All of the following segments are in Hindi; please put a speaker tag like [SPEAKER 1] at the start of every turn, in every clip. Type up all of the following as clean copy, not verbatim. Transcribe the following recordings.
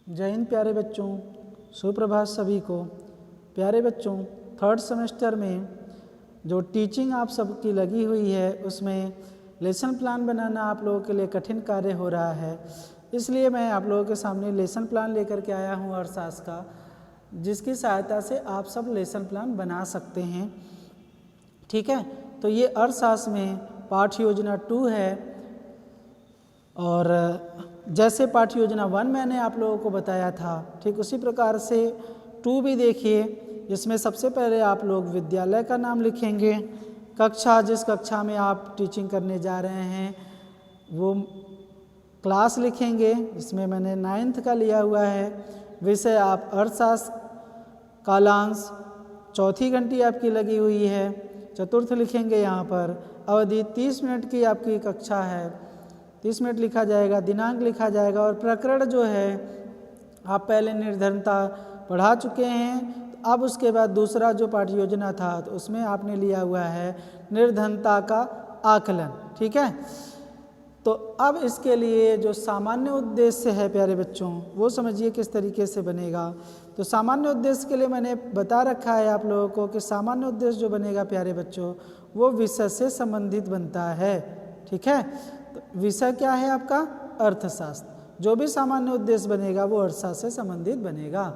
[SPEAKER 1] जय हिंद प्यारे बच्चों, सुप्रभात सभी को। प्यारे बच्चों, थर्ड सेमेस्टर में जो टीचिंग आप सबकी लगी हुई है उसमें लेसन प्लान बनाना आप लोगों के लिए कठिन कार्य हो रहा है। इसलिए मैं आप लोगों के सामने लेसन प्लान लेकर के आया हूँ अर्थशास्त्र का, जिसकी सहायता से आप सब लेसन प्लान बना सकते हैं। ठीक है, तो ये अर्थशास्त्र में पाठ्य योजना 2 है और जैसे पाठ्य योजना 1 मैंने आप लोगों को बताया था, ठीक उसी प्रकार से 2 भी देखिए, जिसमें सबसे पहले आप लोग विद्यालय का नाम लिखेंगे, कक्षा जिस कक्षा में आप टीचिंग करने जा रहे हैं वो क्लास लिखेंगे, इसमें मैंने 9th का लिया हुआ है। विषय आप अर्थशास्त्र, कालांश, चौथी घंटी आपकी लगी हुई है, चतुर्थ लिखेंगे यहाँ पर। अवधि 30 मिनट की आपकी कक्षा है, 30 मिनट लिखा जाएगा, दिनांक लिखा जाएगा और प्रकरण जो है आप पहले निर्धनता पढ़ा चुके हैं। तो अब उसके बाद दूसरा जो पाठ्य योजना था तो उसमें आपने लिया हुआ है निर्धनता का आकलन। ठीक है, तो अब इसके लिए जो सामान्य उद्देश्य है प्यारे बच्चों वो समझिए किस तरीके से बनेगा। तो सामान्य उद्देश्य के लिए मैंने बता रखा है आप लोगों को कि सामान्य उद्देश्य जो बनेगा प्यारे बच्चों वो विषय से संबंधित बनता है। ठीक है, तो विषय क्या है आपका? अर्थशास्त्र। जो भी सामान्य उद्देश्य बनेगा वो अर्थशास्त्र से संबंधित बनेगा।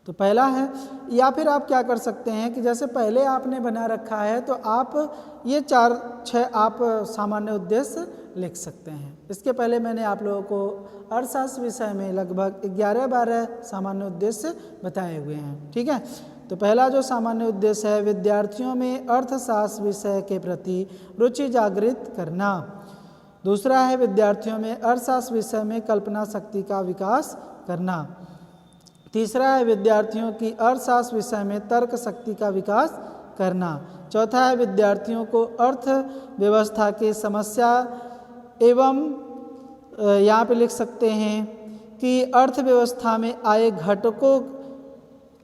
[SPEAKER 1] तो पहला है, या फिर आप क्या कर सकते हैं कि जैसे पहले आपने बना रखा है तो आप ये 4-6 आप सामान्य उद्देश्य लिख सकते हैं। इसके पहले मैंने आप लोगों को अर्थशास्त्र विषय में लगभग 11-12 सामान्य उद्देश्य बताए हुए हैं। ठीक है, तो पहला जो सामान्य उद्देश्य है विद्यार्थियों में अर्थशास्त्र विषय के प्रति रुचि जागृत करना। दूसरा है विद्यार्थियों में अर्थशास्त्र विषय में कल्पना शक्ति का विकास करना। तीसरा है विद्यार्थियों की अर्थशास्त्र विषय में तर्क शक्ति का विकास करना। चौथा है विद्यार्थियों को अर्थव्यवस्था की समस्या एवं यहाँ पे लिख सकते हैं कि अर्थव्यवस्था में आए घटकों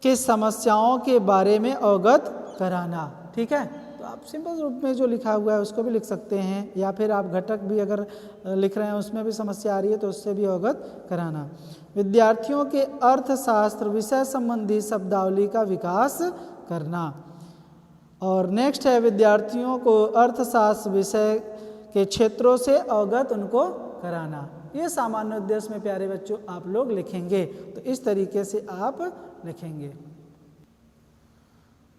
[SPEAKER 1] की समस्याओं के बारे में अवगत कराना। ठीक है, तो आप सिंपल रूप में जो लिखा हुआ है उसको भी लिख सकते हैं, या फिर आप घटक भी अगर लिख रहे हैं उसमें भी समस्या आ रही है तो उससे भी अवगत कराना। विद्यार्थियों के अर्थशास्त्र विषय संबंधी शब्दावली का विकास करना। और नेक्स्ट है विद्यार्थियों को अर्थशास्त्र विषय के क्षेत्रों से अवगत उनको कराना। ये सामान्य उद्देश्य में प्यारे बच्चों आप लोग लिखेंगे, तो इस तरीके से आप लिखेंगे।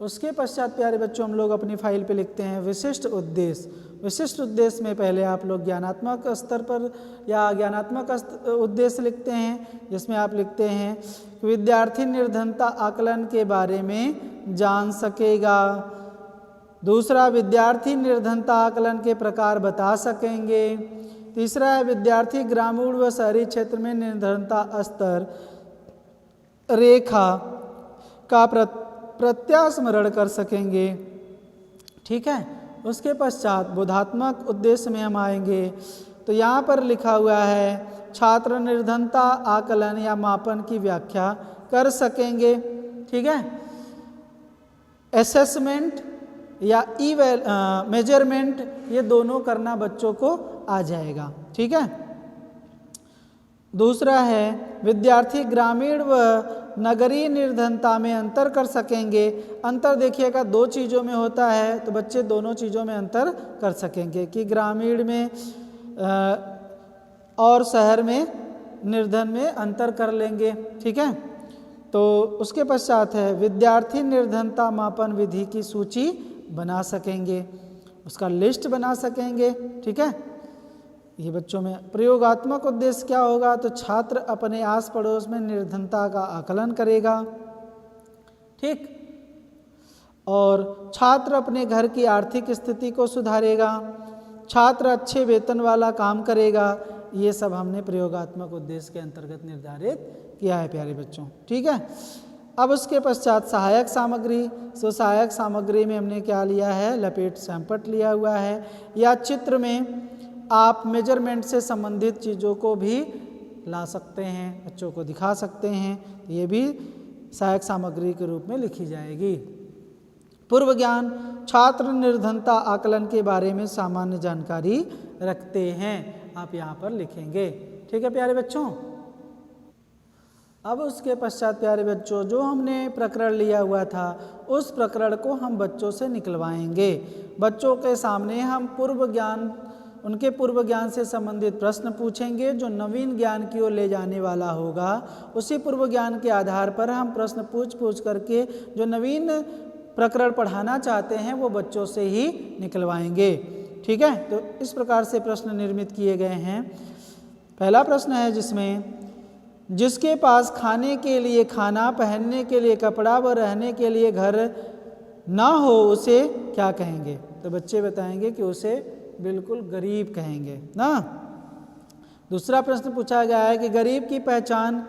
[SPEAKER 1] उसके पश्चात प्यारे बच्चों हम लोग अपनी फाइल पे लिखते हैं विशिष्ट उद्देश्य। विशिष्ट उद्देश्य में पहले आप लोग ज्ञानात्मक स्तर पर या ज्ञानात्मक उद्देश्य लिखते हैं, जिसमें आप लिखते हैं कि विद्यार्थी निर्धनता आकलन के बारे में जान सकेगा। दूसरा, विद्यार्थी निर्धनता आकलन के प्रकार बता सकेंगे। तीसरा है विद्यार्थी ग्रामीण व शहरी क्षेत्र में निर्धनता स्तर रेखा का प्रत्यास्मरण कर सकेंगे। ठीक है, उसके पश्चात बोधात्मक उद्देश्य में हम आएंगे, तो यहाँ पर लिखा हुआ है छात्र निर्धनता आकलन या मापन की व्याख्या कर सकेंगे। ठीक है, असेसमेंट या मेजरमेंट ये दोनों करना बच्चों को आ जाएगा। ठीक है, दूसरा है विद्यार्थी ग्रामीण व नगरीय निर्धनता में अंतर कर सकेंगे। अंतर देखिएगा 2 चीज़ों में होता है, तो बच्चे दोनों चीज़ों में अंतर कर सकेंगे कि ग्रामीण में और शहर में निर्धन में अंतर कर लेंगे। ठीक है, तो उसके पश्चात है विद्यार्थी निर्धनता मापन विधि की सूची बना सकेंगे, उसका लिस्ट बना सकेंगे। ठीक है, ये बच्चों में प्रयोगात्मक उद्देश्य क्या होगा, तो छात्र अपने आस पड़ोस में निर्धनता का आकलन करेगा। ठीक, और छात्र अपने घर की आर्थिक स्थिति को सुधारेगा, छात्र अच्छे वेतन वाला काम करेगा। ये सब हमने प्रयोगात्मक उद्देश्य के अंतर्गत निर्धारित किया है प्यारे बच्चों। ठीक है, अब उसके पश्चात सहायक सामग्री। सहायक सामग्री में हमने क्या लिया है, लपेट सैंपट लिया हुआ है, या चित्र में आप मेजरमेंट से संबंधित चीज़ों को भी ला सकते हैं, बच्चों को दिखा सकते हैं, ये भी सहायक सामग्री के रूप में लिखी जाएगी। पूर्व ज्ञान, छात्र निर्धनता आकलन के बारे में सामान्य जानकारी रखते हैं, आप यहाँ पर लिखेंगे। ठीक है प्यारे बच्चों। अब उसके पश्चात प्यारे बच्चों जो हमने प्रकरण लिया हुआ था उस प्रकरण को हम बच्चों से निकलवाएंगे। बच्चों के सामने हम उनके पूर्व ज्ञान से संबंधित प्रश्न पूछेंगे जो नवीन ज्ञान की ओर ले जाने वाला होगा। उसी पूर्व ज्ञान के आधार पर हम प्रश्न पूछ करके जो नवीन प्रकरण पढ़ाना चाहते हैं वो बच्चों से ही निकलवाएंगे। ठीक है, तो इस प्रकार से प्रश्न निर्मित किए गए हैं। पहला प्रश्न है जिसमें जिसके पास खाने के लिए खाना, पहनने के लिए कपड़ा व रहने के लिए घर ना हो उसे क्या कहेंगे? तो बच्चे बताएंगे कि उसे बिल्कुल गरीब कहेंगे ना। दूसरा प्रश्न पूछा गया है कि गरीब की पहचान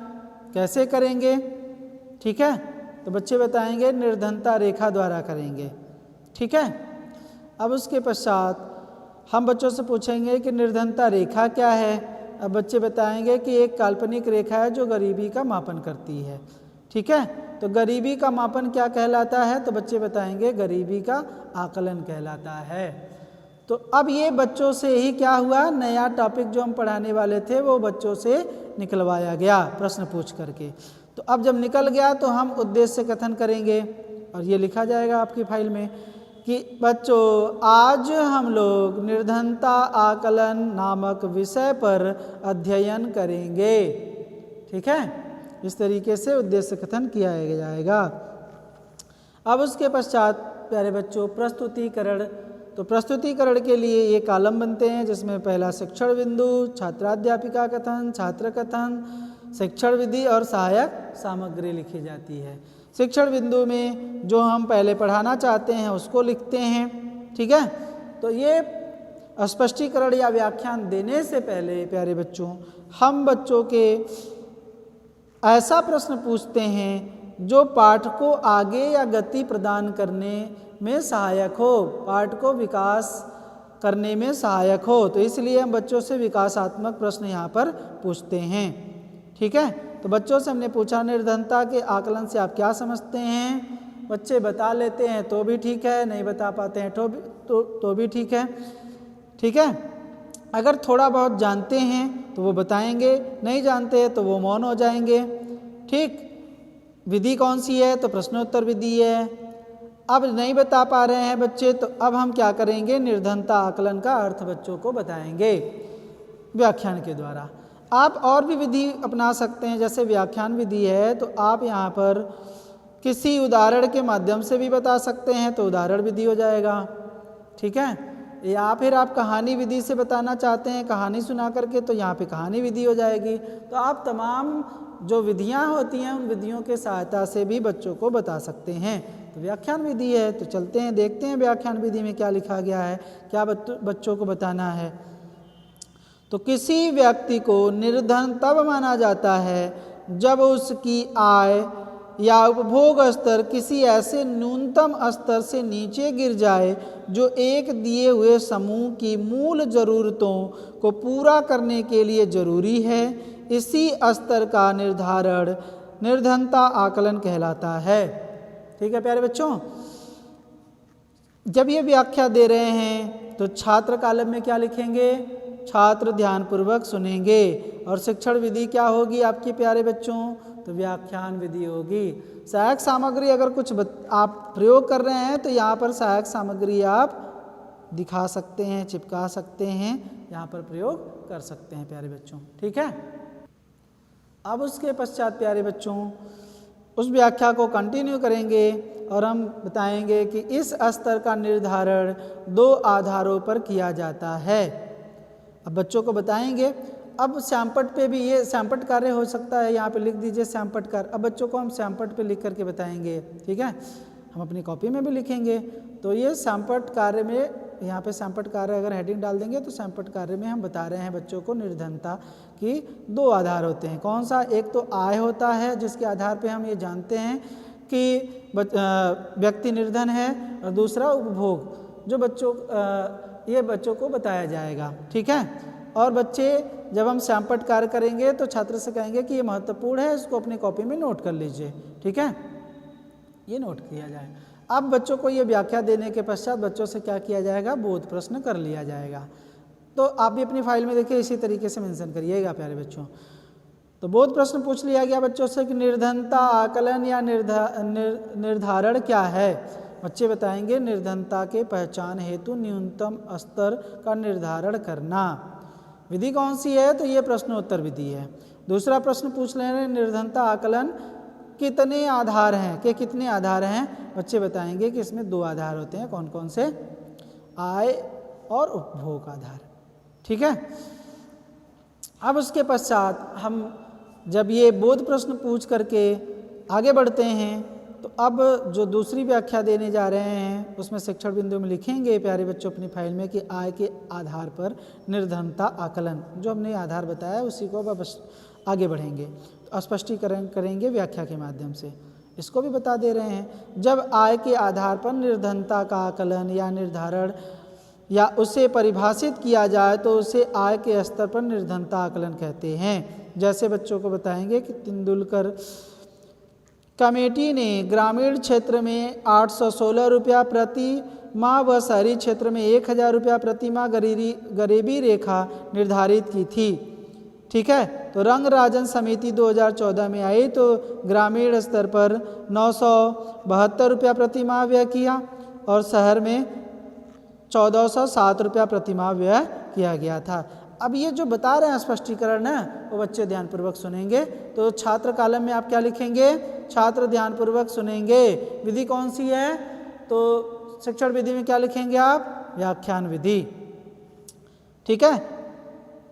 [SPEAKER 1] कैसे करेंगे? ठीक है, तो बच्चे बताएंगे निर्धनता रेखा द्वारा करेंगे। ठीक है, अब उसके पश्चात हम बच्चों से पूछेंगे कि निर्धनता रेखा क्या है। अब बच्चे बताएंगे कि एक काल्पनिक रेखा है जो गरीबी का मापन करती है। ठीक है, तो गरीबी का मापन क्या कहलाता है? तो बच्चे बताएंगे गरीबी का आकलन कहलाता है। तो अब ये बच्चों से ही क्या हुआ, नया टॉपिक जो हम पढ़ाने वाले थे वो बच्चों से निकलवाया गया प्रश्न पूछ करके। तो अब जब निकल गया तो हम उद्देश्य कथन करेंगे और ये लिखा जाएगा आपकी फाइल में कि बच्चों आज हम लोग निर्धनता आकलन नामक विषय पर अध्ययन करेंगे। ठीक है, इस तरीके से उद्देश्य कथन किया जाएगा। अब उसके पश्चात प्यारे बच्चों प्रस्तुतिकरण। तो प्रस्तुतिकरण के लिए ये कॉलम बनते हैं जिसमें पहला शिक्षण बिंदु, छात्राध्यापिका कथन, छात्र कथन, शिक्षण विधि और सहायक सामग्री लिखी जाती है। शिक्षण बिंदु में जो हम पहले पढ़ाना चाहते हैं उसको लिखते हैं। ठीक है, तो ये स्पष्टीकरण या व्याख्यान देने से पहले प्यारे बच्चों हम बच्चों के ऐसा प्रश्न पूछते हैं जो पाठ को आगे या गति प्रदान करने में सहायक हो, पाठ को विकास करने में सहायक हो। तो इसलिए हम बच्चों से विकासात्मक प्रश्न यहाँ पर पूछते हैं। ठीक है, तो बच्चों से हमने पूछा निर्धनता के आकलन से आप क्या समझते हैं? बच्चे बता लेते हैं तो भी ठीक है, नहीं बता पाते हैं तो भी ठीक है। ठीक है, अगर थोड़ा बहुत जानते हैं तो वो बताएंगे, नहीं जानते हैं तो वो मौन हो जाएंगे। ठीक, विधि कौन सी है? तो प्रश्नोत्तर विधि है। अब नहीं बता पा रहे हैं बच्चे तो अब हम क्या करेंगे, निर्धनता आकलन का अर्थ बच्चों को बताएंगे व्याख्यान के द्वारा। आप और भी विधि अपना सकते हैं, जैसे व्याख्यान विधि है तो आप यहाँ पर किसी उदाहरण के माध्यम से भी बता सकते हैं तो उदाहरण विधि हो जाएगा। ठीक है, या फिर आप कहानी विधि से बताना चाहते हैं, कहानी सुना करके, तो यहाँ पे कहानी विधि हो जाएगी। तो आप तमाम जो विधियाँ होती हैं उन विधियों के सहायता से भी बच्चों को बता सकते हैं। तो व्याख्यान विधि है, तो चलते हैं देखते हैं व्याख्यान विधि में क्या लिखा गया है, क्या बच्चों को बताना है। तो किसी व्यक्ति को निर्धन तब माना जाता है जब उसकी आय या उपभोग स्तर किसी ऐसे न्यूनतम स्तर से नीचे गिर जाए जो एक दिए हुए समूह की मूल ज़रूरतों को पूरा करने के लिए जरूरी है। इसी स्तर का निर्धारण निर्धनता आकलन कहलाता है। ठीक है प्यारे बच्चों, जब ये व्याख्या दे रहे हैं तो छात्र कॉलम में क्या लिखेंगे? छात्र ध्यानपूर्वक सुनेंगे। और शिक्षण विधि क्या होगी आपके प्यारे बच्चों? तो व्याख्यान विधि होगी। सहायक सामग्री अगर कुछ आप प्रयोग कर रहे हैं तो यहाँ पर सहायक सामग्री आप दिखा सकते हैं, चिपका सकते हैं, यहाँ पर प्रयोग कर सकते हैं प्यारे बच्चों। ठीक है, अब उसके पश्चात प्यारे बच्चों उस व्याख्या को कंटिन्यू करेंगे और हम बताएंगे कि इस स्तर का निर्धारण 2 आधारों पर किया जाता है। अब बच्चों को बताएंगे। अब श्यामपट्ट पे भी ये श्यामपट्ट कार्य हो सकता है, यहाँ पे लिख दीजिए श्यामपट्ट कार्य। अब बच्चों को हम श्यामपट्ट पे लिख करके बताएंगे। ठीक है, हम अपनी कॉपी में भी लिखेंगे। तो ये श्यामपट्ट कार्य में, यहाँ पे श्यामपट्ट कार्य अगर हेडिंग डाल देंगे तो श्यामपट्ट कार्य में हम बता रहे हैं बच्चों को निर्धनता की 2 आधार होते हैं। कौन सा? एक तो आय होता है जिसके आधार पे हम ये जानते हैं कि व्यक्ति निर्धन है, और दूसरा उपभोग जो ये बच्चों को बताया जाएगा। ठीक है, और बच्चे जब हम श्यामपट्ट कार्य करेंगे तो छात्र से कहेंगे कि ये महत्वपूर्ण है, इसको अपनी कॉपी में नोट कर लीजिए। ठीक है, ये नोट किया जाए। अब बच्चों को ये व्याख्या देने के पश्चात बच्चों से क्या किया जाएगा? बोध प्रश्न कर लिया जाएगा। तो आप भी अपनी फाइल में देखिए, इसी तरीके से मेंशन करिएगा प्यारे बच्चों। तो बहुत प्रश्न पूछ लिया गया बच्चों से कि निर्धनता आकलन या निर्धारण क्या है। बच्चे बताएंगे निर्धनता के पहचान हेतु न्यूनतम स्तर का निर्धारण करना। विधि कौन सी है, तो ये प्रश्नोत्तर विधि है। दूसरा प्रश्न पूछ ले रहे हैं निर्धनता आकलन कितने आधार हैं, कि कितने आधार हैं। बच्चे बताएंगे कि इसमें 2 आधार होते हैं। कौन कौन से, आय और उपभोग आधार। ठीक है। अब उसके पश्चात हम जब ये बोध प्रश्न पूछ करके आगे बढ़ते हैं, तो अब जो दूसरी व्याख्या देने जा रहे हैं उसमें शिक्षण बिंदु में लिखेंगे प्यारे बच्चों अपनी फाइल में कि आय के आधार पर निर्धनता आकलन, जो हमने आधार बताया उसी को अब आगे बढ़ेंगे, तो स्पष्टीकरण करेंगे व्याख्या के माध्यम से। इसको भी बता दे रहे हैं, जब आय के आधार पर निर्धनता का आकलन या निर्धारण या उसे परिभाषित किया जाए तो उसे आय के स्तर पर निर्धनता आकलन कहते हैं। जैसे बच्चों को बताएंगे कि तेंदुलकर कमेटी ने ग्रामीण क्षेत्र में 816 रुपया प्रति माह व शहरी क्षेत्र में 1000 रुपया प्रति माह गरीबी रेखा निर्धारित की थी। ठीक है। तो रंगराजन समिति 2014 में आई तो ग्रामीण स्तर पर 972 रुपया प्रति माह व्यय किया और शहर में 1407 रुपया प्रति माह व्यय किया गया था। अब ये जो बता रहे हैं स्पष्टीकरण है वो बच्चे ध्यानपूर्वक सुनेंगे। तो छात्र कॉलम में आप क्या लिखेंगे, छात्र ध्यानपूर्वक सुनेंगे। विधि कौन सी है, तो शिक्षण विधि में क्या लिखेंगे आप, व्याख्यान विधि। ठीक है।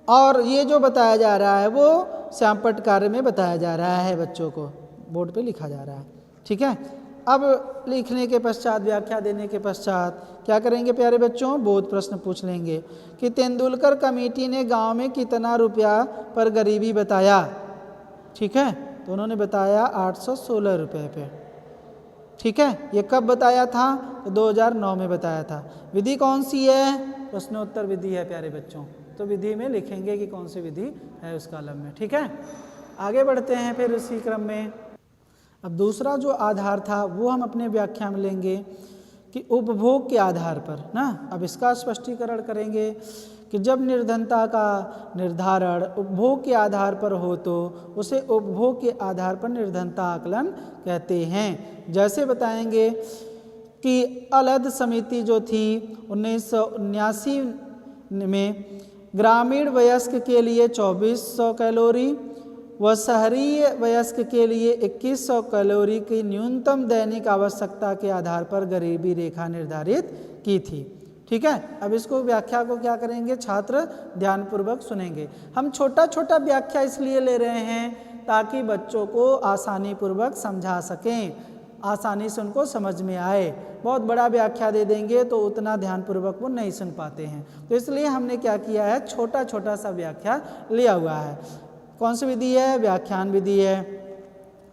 [SPEAKER 1] और ये जो बताया जा रहा है वो श्यामपट्ट कार्य में बताया जा रहा है, बच्चों को बोर्ड पे लिखा जा रहा है। ठीक है। अब लिखने के पश्चात, व्याख्या देने के पश्चात क्या करेंगे प्यारे बच्चों, बोध प्रश्न पूछ लेंगे कि तेंदुलकर कमेटी ने गांव में कितना रुपया पर गरीबी बताया। ठीक है। तो उन्होंने बताया 816 रुपये पे। ठीक है। ये कब बताया था, तो 2009 में बताया था। विधि कौन सी है, प्रश्नोत्तर विधि है प्यारे बच्चों। तो विधि में लिखेंगे कि कौन सी विधि है उस कॉलम में। ठीक है। आगे बढ़ते हैं फिर उसी क्रम में। अब दूसरा जो आधार था वो हम अपने व्याख्या में लेंगे कि उपभोग के आधार पर ना। अब इसका स्पष्टीकरण करेंगे कि जब निर्धनता का निर्धारण उपभोग के आधार पर हो तो उसे उपभोग के आधार पर निर्धनता आकलन कहते हैं। जैसे बताएंगे कि अलध समिति जो थी 1979 में ग्रामीण वयस्क के लिए 2400 कैलोरी व शहरी वयस्क के लिए 2100 कैलोरी की न्यूनतम दैनिक आवश्यकता के आधार पर गरीबी रेखा निर्धारित की थी। ठीक है। अब इसको व्याख्या को क्या करेंगे, छात्र ध्यानपूर्वक सुनेंगे। हम छोटा छोटा व्याख्या इसलिए ले रहे हैं ताकि बच्चों को आसानी पूर्वक समझा सकें, आसानी से उनको समझ में आए। बहुत बड़ा व्याख्या दे देंगे तो उतना ध्यानपूर्वक वो नहीं सुन पाते हैं, तो इसलिए हमने क्या किया है, छोटा छोटा सा व्याख्या लिया हुआ है। कौन सी विधि है, व्याख्यान विधि है।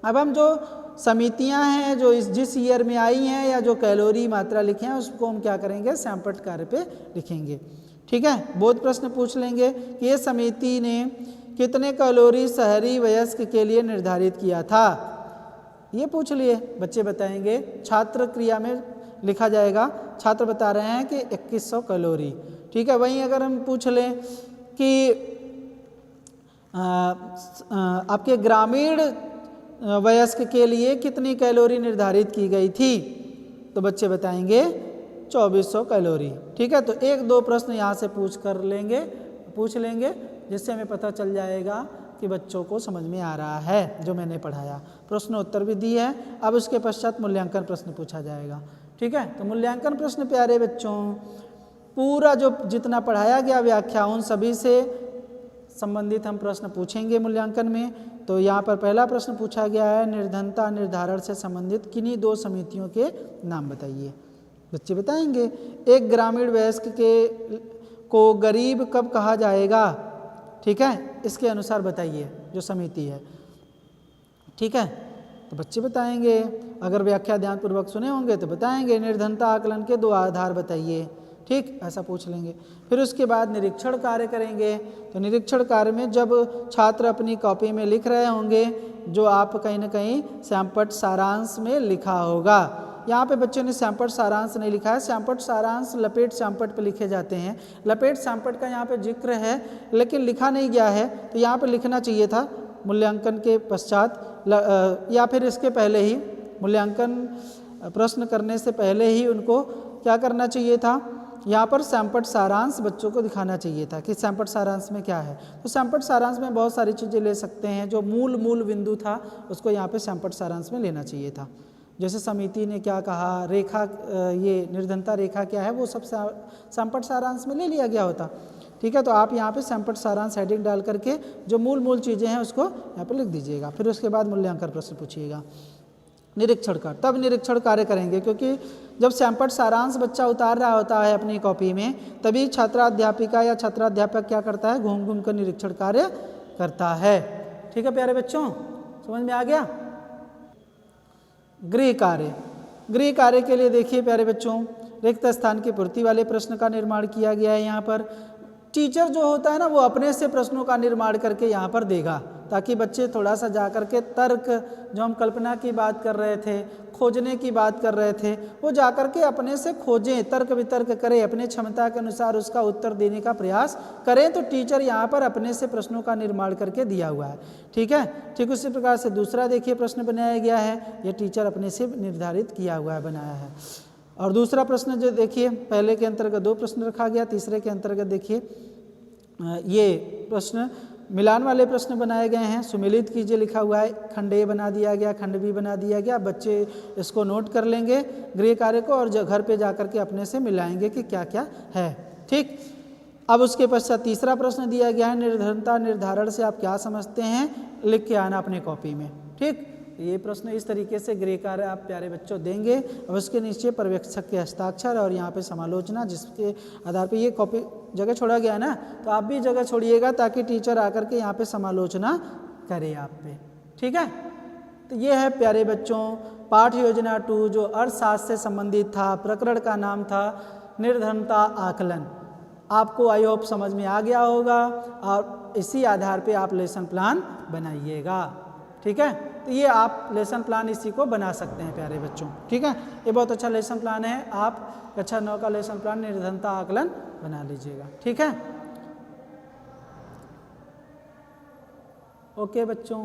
[SPEAKER 1] अब हम जो समितियां हैं जो जिस ईयर में आई हैं या जो कैलोरी मात्रा लिखे हैं उसको हम क्या करेंगे, श्यामपट्ट कार्य पे लिखेंगे। ठीक है। बोध प्रश्न पूछ लेंगे कि ये समिति ने कितने कैलोरी शहरी वयस्क के लिए निर्धारित किया था, ये पूछ लिए। बच्चे बताएंगे, छात्र क्रिया में लिखा जाएगा। छात्र बता रहे हैं कि 2100 कैलोरी। ठीक है। वहीं अगर हम पूछ लें कि आपके ग्रामीण वयस्क के लिए कितनी कैलोरी निर्धारित की गई थी, तो बच्चे बताएंगे 2400 कैलोरी। ठीक है। तो 1-2 प्रश्न यहाँ से पूछ लेंगे जिससे हमें पता चल जाएगा कि बच्चों को समझ में आ रहा है जो मैंने पढ़ाया। प्रश्नोत्तर विधि है। अब उसके पश्चात मूल्यांकन प्रश्न पूछा जाएगा। ठीक है। तो मूल्यांकन प्रश्न प्यारे बच्चों पूरा जो जितना पढ़ाया गया व्याख्या उन सभी से संबंधित हम प्रश्न पूछेंगे मूल्यांकन में। तो यहाँ पर पहला प्रश्न पूछा गया है, निर्धनता निर्धारण से संबंधित किन्हीं 2 समितियों के नाम बताइए। बच्चे बताएंगे, एक ग्रामीण वयस्क को गरीब कब कहा जाएगा। ठीक है। इसके अनुसार बताइए जो समिति है। ठीक है। तो बच्चे बताएंगे, अगर व्याख्या ध्यानपूर्वक सुने होंगे तो बताएंगे निर्धनता आकलन के 2 आधार बताइए। ठीक, ऐसा पूछ लेंगे। फिर उसके बाद निरीक्षण कार्य करेंगे। तो निरीक्षण कार्य में जब छात्र अपनी कॉपी में लिख रहे होंगे जो आप कहीं ना कहीं श्यामपट्ट सारांश में लिखा होगा। यहाँ पे बच्चों ने श्यामपट्ट सारांश नहीं लिखा है, श्यामपट्ट सारांश लपेट श्यामपट्ट पे लिखे जाते हैं। लपेट श्यामपट्ट का यहाँ पे जिक्र है लेकिन लिखा नहीं गया है, तो यहाँ पे लिखना चाहिए था मूल्यांकन के पश्चात या फिर इसके पहले ही, मूल्यांकन प्रश्न करने से पहले ही उनको क्या करना चाहिए था, यहाँ पर सैंपट सारांश बच्चों को दिखाना चाहिए था कि सैंपट सारांश में क्या है। तो सैंपट सारांश में बहुत सारी चीज़ें ले सकते हैं, जो मूल बिंदु था उसको यहाँ पे सैंपट सारांश में लेना चाहिए था। जैसे समिति ने क्या कहा, रेखा, ये निर्धनता रेखा क्या है, वो सब सैंपट सारांश में ले लिया गया होता। ठीक है, तो आप यहाँ पे सैंपट सारांश हेडिंग डाल करके जो मूल चीज़ें हैं उसको यहाँ पर लिख दीजिएगा। फिर उसके बाद मूल्यांकन प्रश्न पूछिएगा। निरीक्षण कर, तब निरीक्षण कार्य करेंगे, क्योंकि जब सैंपट सारांश बच्चा उतार रहा होता है अपनी कॉपी में, तभी छात्राध्यापिका या छात्राध्यापक क्या करता है, घूम घूम कर निरीक्षण कार्य करता है। ठीक है प्यारे बच्चों, समझ में आ गया। गृह कार्य, गृह कार्य के लिए देखिए प्यारे बच्चों, रिक्त स्थान की पूर्ति वाले प्रश्न का निर्माण किया गया है। यहाँ पर टीचर जो होता है ना, वो अपने से प्रश्नों का निर्माण करके यहाँ पर देगा, ताकि बच्चे थोड़ा सा जा कर के तर्क, जो हम कल्पना की बात कर रहे थे, खोजने की बात कर रहे थे, वो जा कर के अपने से खोजें, तर्क वितर्क करें, अपने क्षमता के अनुसार उसका उत्तर देने का प्रयास करें। तो टीचर यहाँ पर अपने से प्रश्नों का निर्माण करके दिया हुआ है। ठीक है, ठीक उसी प्रकार से दूसरा देखिए प्रश्न बनाया गया है, ये टीचर अपने से निर्धारित किया हुआ है, बनाया है। और दूसरा प्रश्न जो देखिए, पहले के अंतर्गत 2 प्रश्न रखा गया, तीसरे के अंतर्गत देखिए ये प्रश्न मिलान वाले प्रश्न बनाए गए हैं। सुमेलित कीजिए लिखा हुआ है, खंड ए बना दिया गया, खंड बी बना दिया गया। बच्चे इसको नोट कर लेंगे गृह कार्य को, और घर पे जा कर के अपने से मिलाएंगे कि क्या क्या है। ठीक, अब उसके पश्चात तीसरा प्रश्न दिया गया है, निर्धनता निर्धारण से आप क्या समझते हैं, लिख के आना अपने कॉपी में। ठीक, ये प्रश्न इस तरीके से गृह कार्य आप प्यारे बच्चों देंगे। अब उसके नीचे पर्यवेक्षक के हस्ताक्षर और यहाँ पे समालोचना, जिसके आधार पे ये कॉपी जगह छोड़ा गया है ना, तो आप भी जगह छोड़िएगा ताकि टीचर आकर के यहाँ पे समालोचना करे आप पे। ठीक है, तो ये है प्यारे बच्चों पाठ योजना 2, जो अर्थशास्त्र से संबंधित था। प्रकरण का नाम था निर्धनता आकलन। आपको आई होप समझ में आ गया होगा, और इसी आधार पे आप लेसन प्लान बनाइएगा। ठीक है, तो ये आप लेसन प्लान इसी को बना सकते हैं प्यारे बच्चों। ठीक है, ये बहुत अच्छा लेसन प्लान है, आप कक्षा 9 का लेसन प्लान निर्धनता आकलन बना लीजिएगा। ठीक है, ओके बच्चों।